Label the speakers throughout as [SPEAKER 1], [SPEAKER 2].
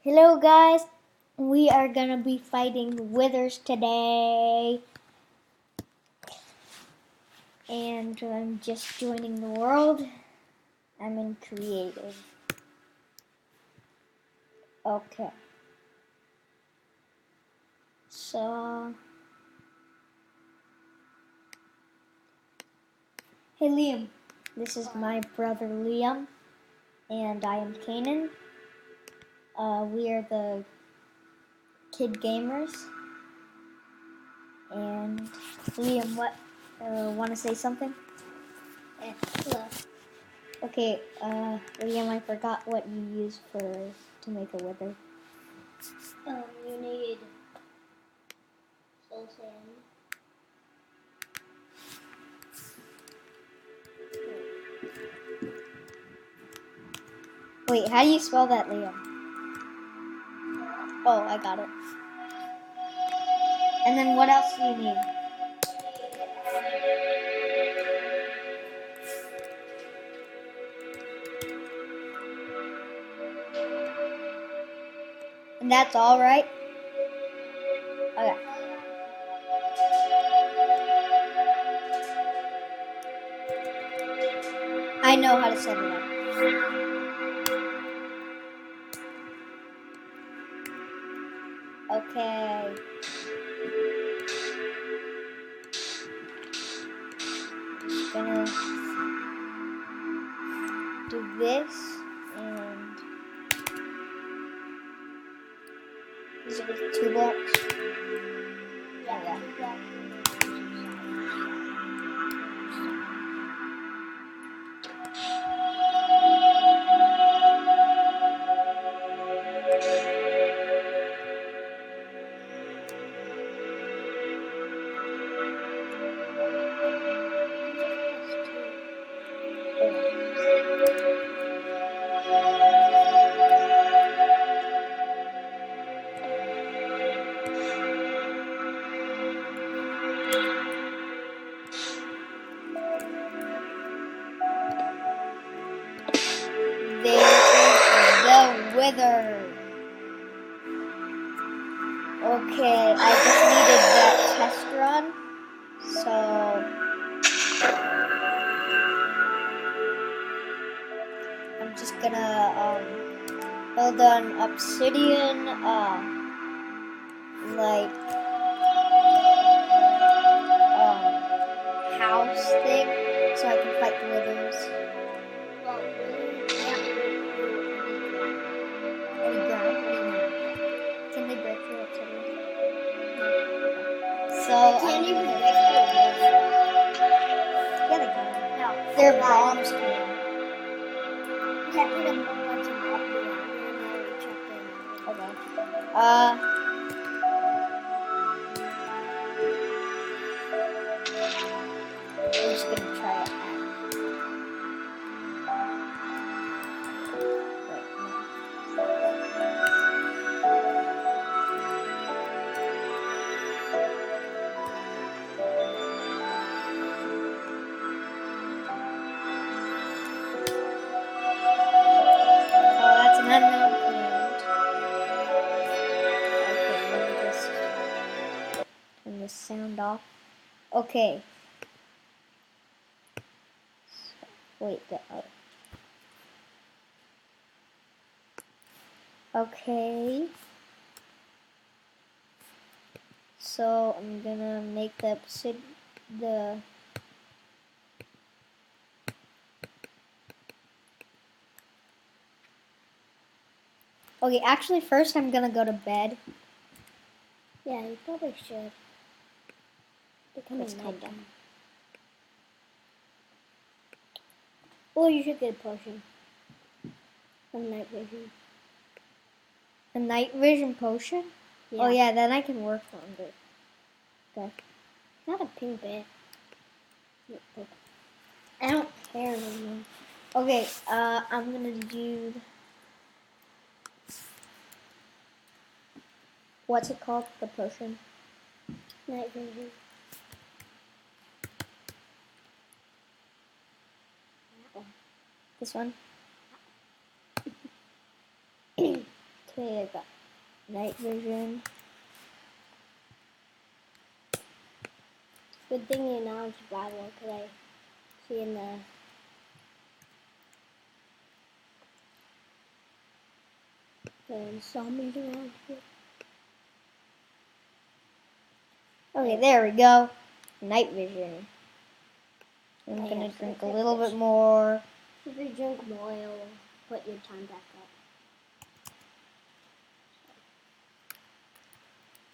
[SPEAKER 1] Hello guys, we are gonna be fighting withers today. And I'm just joining the world. I'm in creative. Okay. So, hey Liam, this is my brother Liam, and I am Kanan. We are the kid gamers. And Liam, want to say something?
[SPEAKER 2] Hello.
[SPEAKER 1] Okay, Liam, I forgot what you use to make a wither.
[SPEAKER 2] You need soul sand.
[SPEAKER 1] Wait, how do you spell that, Liam? Oh, I got it. And then what else do you need? And that's all, right? Okay. I know how to set it up. Okay. Just gonna do this, and these are the 2 blocks.
[SPEAKER 2] Yeah.
[SPEAKER 1] There is the wither. Okay, I just needed that test run, so I'm just gonna build an obsidian like house thing so I can fight the withers.
[SPEAKER 2] Well, you can't break through
[SPEAKER 1] Any ground? What do you mean? Can they break through obsidian? So
[SPEAKER 2] They can't even
[SPEAKER 1] break
[SPEAKER 2] break through
[SPEAKER 1] Yeah, they can.
[SPEAKER 2] No.
[SPEAKER 1] Their bombs can.
[SPEAKER 2] You can't put a bunch of up around and then reach up in.
[SPEAKER 1] Okay. I'm just gonna try it out. Oh, that's an unknown command. Okay, let me just turn this sound off. Okay. Wait, the other. Okay. So I'm gonna make the Okay, actually first I'm gonna go to bed.
[SPEAKER 2] Yeah, you probably should.
[SPEAKER 1] It's nighttime.
[SPEAKER 2] Or you should get a potion of night vision.
[SPEAKER 1] A night vision potion?
[SPEAKER 2] Yeah.
[SPEAKER 1] Oh yeah, then I can work on it. Okay.
[SPEAKER 2] Not a pink bear. I don't care anymore.
[SPEAKER 1] Okay, I'm gonna do what's it called? The potion.
[SPEAKER 2] Night vision.
[SPEAKER 1] This one. Okay, I got night vision.
[SPEAKER 2] Good thing you announced survival because I see in the zombies around here.
[SPEAKER 1] Okay, there we go. Night vision. I'm
[SPEAKER 2] Okay,
[SPEAKER 1] gonna
[SPEAKER 2] yes,
[SPEAKER 1] drink a
[SPEAKER 2] okay,
[SPEAKER 1] little
[SPEAKER 2] yes.
[SPEAKER 1] bit more.
[SPEAKER 2] If you drink more, it'll put your time back up.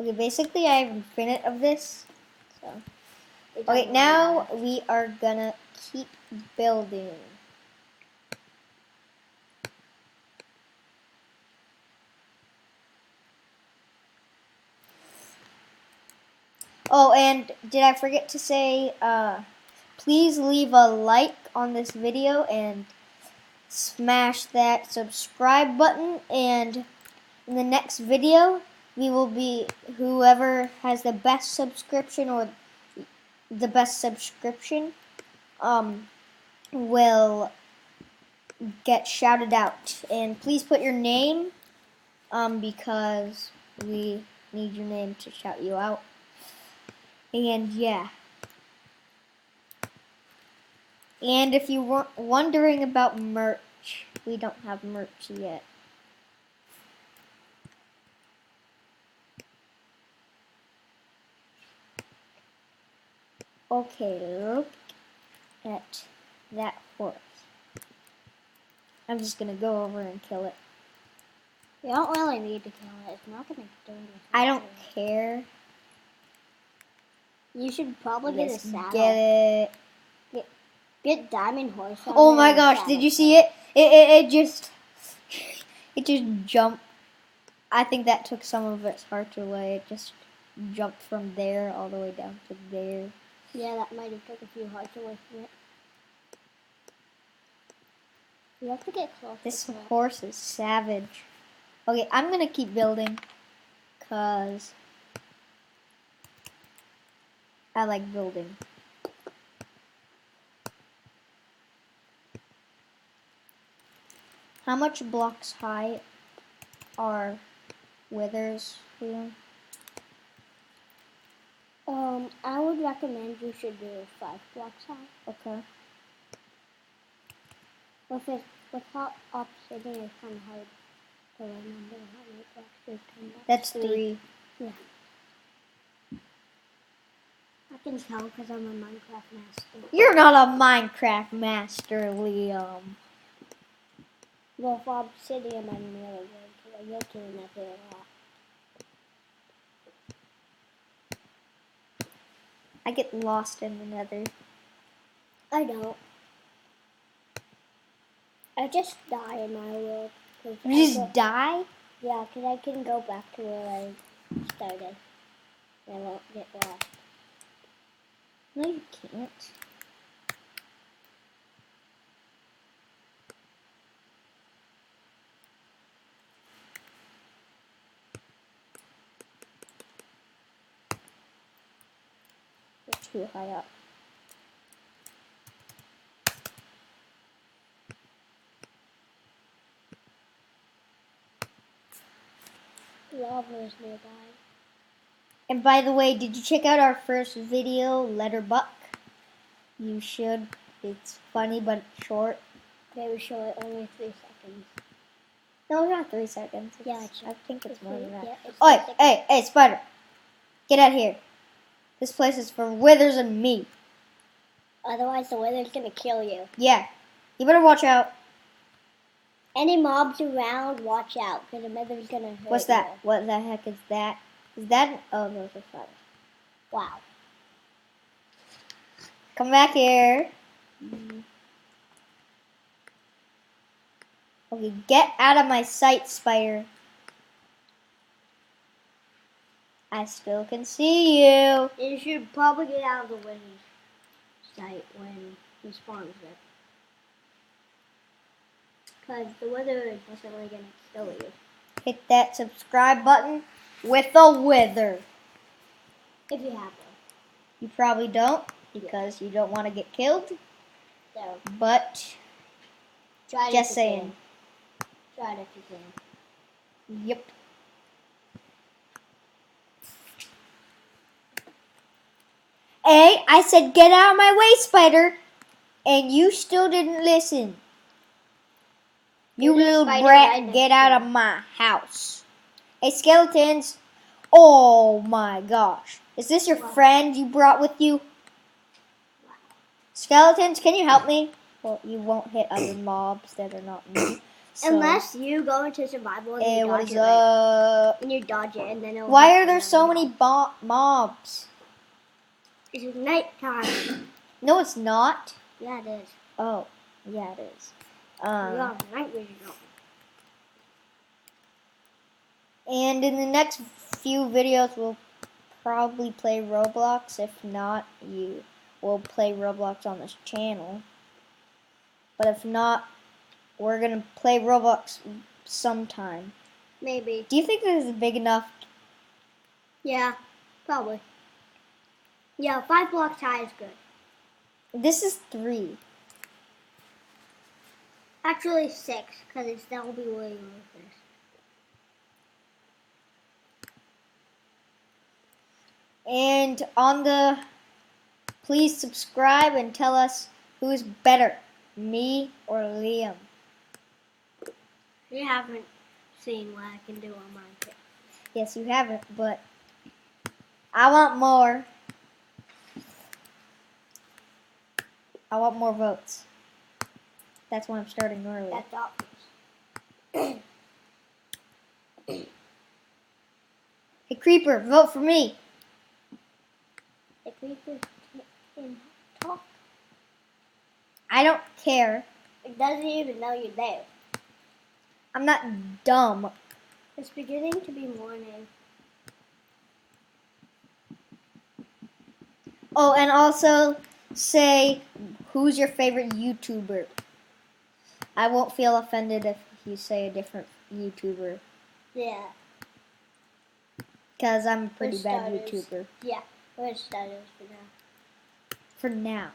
[SPEAKER 1] Okay, basically I have infinite of this. So
[SPEAKER 2] It
[SPEAKER 1] okay,
[SPEAKER 2] doesn't
[SPEAKER 1] now
[SPEAKER 2] matter.
[SPEAKER 1] we are gonna keep building. Oh, and did I forget to say, please leave a like on this video and smash that subscribe button. And in the next video, we will be, whoever has the best subscription or the best subscription, will get shouted out. And please put your name, because we need your name to shout you out. And yeah. And if you were wondering about merch, we don't have merch yet. Okay, look at that horse. I'm just gonna go over and kill it.
[SPEAKER 2] You don't really need to kill it. It's not gonna do anything.
[SPEAKER 1] I don't
[SPEAKER 2] to
[SPEAKER 1] care.
[SPEAKER 2] you. You should probably get a
[SPEAKER 1] Let's
[SPEAKER 2] saddle.
[SPEAKER 1] get it.
[SPEAKER 2] Get diamond horse. On
[SPEAKER 1] Oh
[SPEAKER 2] it
[SPEAKER 1] my
[SPEAKER 2] and a
[SPEAKER 1] gosh,
[SPEAKER 2] saddle
[SPEAKER 1] did you
[SPEAKER 2] for
[SPEAKER 1] see it? It just jumped. I think that took some of its heart away. It just jumped from there all the way down to there.
[SPEAKER 2] Yeah, that might have took a few hearts away from it. You have to get closer.
[SPEAKER 1] This
[SPEAKER 2] to it.
[SPEAKER 1] horse is savage. Okay, I'm gonna keep building, cause I like building. How much blocks high are withers, Liam?
[SPEAKER 2] I would recommend you should do 5 blocks high.
[SPEAKER 1] Okay.
[SPEAKER 2] With how obsidian is kind of hard to remember how many blocks there's 10 blocks.
[SPEAKER 1] That's 3.
[SPEAKER 2] Yeah. I can tell because I'm a Minecraft master.
[SPEAKER 1] You're not a Minecraft master, Liam.
[SPEAKER 2] Well, for obsidian, I'm really good because I get to the nether a lot.
[SPEAKER 1] I get lost in the nether.
[SPEAKER 2] I don't. I just die in my world.
[SPEAKER 1] You just die?
[SPEAKER 2] Yeah, because I can go back to where I started. I won't get lost.
[SPEAKER 1] No, you can't. You're too high up.
[SPEAKER 2] Lava is nearby.
[SPEAKER 1] And by the way, did you check out our first video, Letter Buck? You should. It's funny but short.
[SPEAKER 2] Very short, only 3 seconds.
[SPEAKER 1] No, not 3 seconds.
[SPEAKER 2] Yeah,
[SPEAKER 1] I think it's more than that.
[SPEAKER 2] Yeah, it's
[SPEAKER 1] Oi,
[SPEAKER 2] 3 seconds.
[SPEAKER 1] hey, spider. Get out here. This place is for withers and me.
[SPEAKER 2] Otherwise, the weather's gonna kill you.
[SPEAKER 1] Yeah. You better watch out.
[SPEAKER 2] Any mobs around, watch out, because the weather's gonna hurt
[SPEAKER 1] What's that?
[SPEAKER 2] you.
[SPEAKER 1] What the heck is that? Is that? Oh, those are spiders.
[SPEAKER 2] Wow.
[SPEAKER 1] Come back here. Okay, get out of my sight, spider. I still can see you.
[SPEAKER 2] You should probably get out of the wind's sight when he spawns it. Because the weather is definitely gonna kill you.
[SPEAKER 1] Hit that subscribe button with a wither.
[SPEAKER 2] If you have one.
[SPEAKER 1] You probably don't because you don't want to get killed.
[SPEAKER 2] So,
[SPEAKER 1] But
[SPEAKER 2] try it
[SPEAKER 1] just
[SPEAKER 2] if you
[SPEAKER 1] saying.
[SPEAKER 2] can. Try it if you can.
[SPEAKER 1] Yep. Hey, I said get out of my way, spider. And you still didn't listen. You
[SPEAKER 2] There's a
[SPEAKER 1] little
[SPEAKER 2] spider
[SPEAKER 1] brat,
[SPEAKER 2] right next
[SPEAKER 1] get
[SPEAKER 2] to
[SPEAKER 1] out
[SPEAKER 2] you.
[SPEAKER 1] of my house. Hey, skeletons. Oh my gosh. Is this your
[SPEAKER 2] What?
[SPEAKER 1] friend you brought with you? Skeletons, can you help me? Well, you won't hit other mobs that are not me. So,
[SPEAKER 2] Unless you go into survival and
[SPEAKER 1] hey,
[SPEAKER 2] you
[SPEAKER 1] what
[SPEAKER 2] dodge
[SPEAKER 1] is
[SPEAKER 2] it, right?
[SPEAKER 1] up?
[SPEAKER 2] And you dodge it, and then it'll
[SPEAKER 1] Why
[SPEAKER 2] hit
[SPEAKER 1] are there
[SPEAKER 2] another
[SPEAKER 1] so
[SPEAKER 2] mob.
[SPEAKER 1] many mobs?
[SPEAKER 2] It's nighttime.
[SPEAKER 1] No, it's not.
[SPEAKER 2] Yeah, it is.
[SPEAKER 1] Oh, yeah, it is.
[SPEAKER 2] You have night vision on.
[SPEAKER 1] And in the next few videos, we'll probably play Roblox. If not, we'll play Roblox on this channel. But if not, we're gonna play Roblox sometime.
[SPEAKER 2] Maybe.
[SPEAKER 1] Do you think this is big enough?
[SPEAKER 2] Yeah, probably. Yeah, 5 blocks high is good.
[SPEAKER 1] This is 3.
[SPEAKER 2] Actually 6, because that will be way more first.
[SPEAKER 1] And on the, please subscribe and tell us who's better, me or Liam.
[SPEAKER 2] You haven't seen what I can do on mine yet.
[SPEAKER 1] Yes, you haven't, but I want more. I want more votes. That's why I'm starting early.
[SPEAKER 2] That's obvious.
[SPEAKER 1] Hey, Creeper, vote for me.
[SPEAKER 2] The creeper can talk.
[SPEAKER 1] I don't care.
[SPEAKER 2] It doesn't even know you're there.
[SPEAKER 1] I'm not dumb.
[SPEAKER 2] It's beginning to be morning.
[SPEAKER 1] Oh, and also say who's your favorite YouTuber. I won't feel offended if you say a different YouTuber.
[SPEAKER 2] Yeah.
[SPEAKER 1] Because I'm a pretty
[SPEAKER 2] For
[SPEAKER 1] bad
[SPEAKER 2] starters.
[SPEAKER 1] YouTuber.
[SPEAKER 2] Yeah, we're starters for now.
[SPEAKER 1] For now.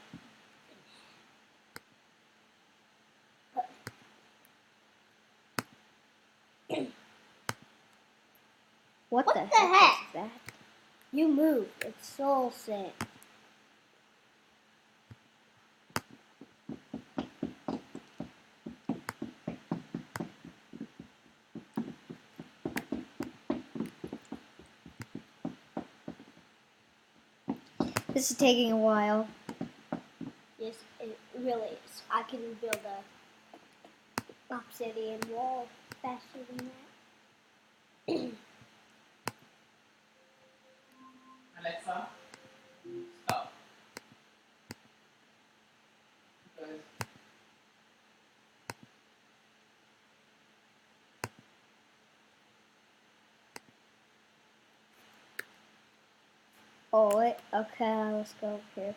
[SPEAKER 1] What the heck is that?
[SPEAKER 2] You move. It's so sick.
[SPEAKER 1] This is taking a while.
[SPEAKER 2] Yes, it really is. I can build a obsidian wall faster than that.
[SPEAKER 3] Alexa, stop. Guys.
[SPEAKER 1] Oh, wait. Okay, let's go up here.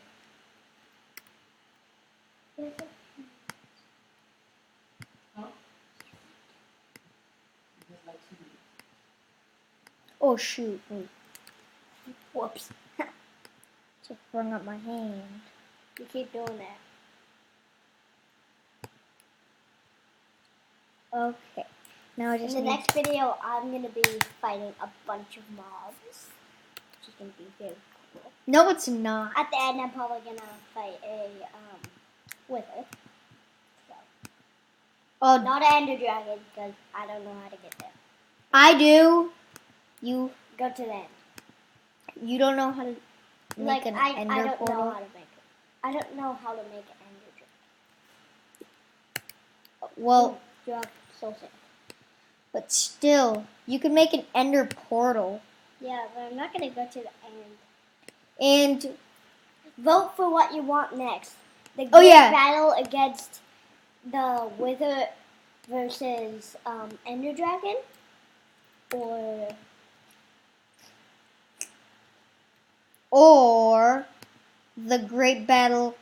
[SPEAKER 3] Huh? Just like 2 minutes.
[SPEAKER 1] Oh, shoot. Wait.
[SPEAKER 2] Whoops.
[SPEAKER 1] Just bring up my hand.
[SPEAKER 2] You keep doing that.
[SPEAKER 1] Okay. Now I
[SPEAKER 2] In
[SPEAKER 1] just
[SPEAKER 2] the
[SPEAKER 1] need...
[SPEAKER 2] next video, I'm going to be fighting a bunch of mobs, which is going to be very cool.
[SPEAKER 1] No, it's not.
[SPEAKER 2] At the end, I'm probably going to fight a wither. So,
[SPEAKER 1] Oh,
[SPEAKER 2] not an ender dragon, because I don't know how to get there.
[SPEAKER 1] I do. You
[SPEAKER 2] Go to the end.
[SPEAKER 1] don't know how to make
[SPEAKER 2] Like,
[SPEAKER 1] an
[SPEAKER 2] I
[SPEAKER 1] ender
[SPEAKER 2] don't
[SPEAKER 1] portal?
[SPEAKER 2] know how to make it. I don't know how to make an ender dragon.
[SPEAKER 1] Well,
[SPEAKER 2] You're so sick.
[SPEAKER 1] but still, you can make an ender portal.
[SPEAKER 2] Yeah, but I'm not going to go to the end.
[SPEAKER 1] And,
[SPEAKER 2] Vote for what you want next. The
[SPEAKER 1] Oh,
[SPEAKER 2] great
[SPEAKER 1] yeah.
[SPEAKER 2] battle against the Wither versus Ender Dragon,
[SPEAKER 1] or the great battle,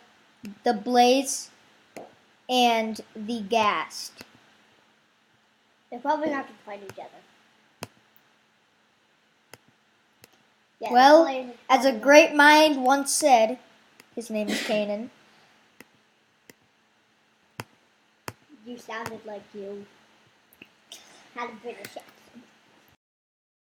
[SPEAKER 1] the blaze, and the ghast.
[SPEAKER 2] they're probably not going to fight each other. Yeah,
[SPEAKER 1] Well,
[SPEAKER 2] they're probably
[SPEAKER 1] as a
[SPEAKER 2] not.
[SPEAKER 1] great mind once said, his name is Kanan.
[SPEAKER 2] You sounded like you had a British accent.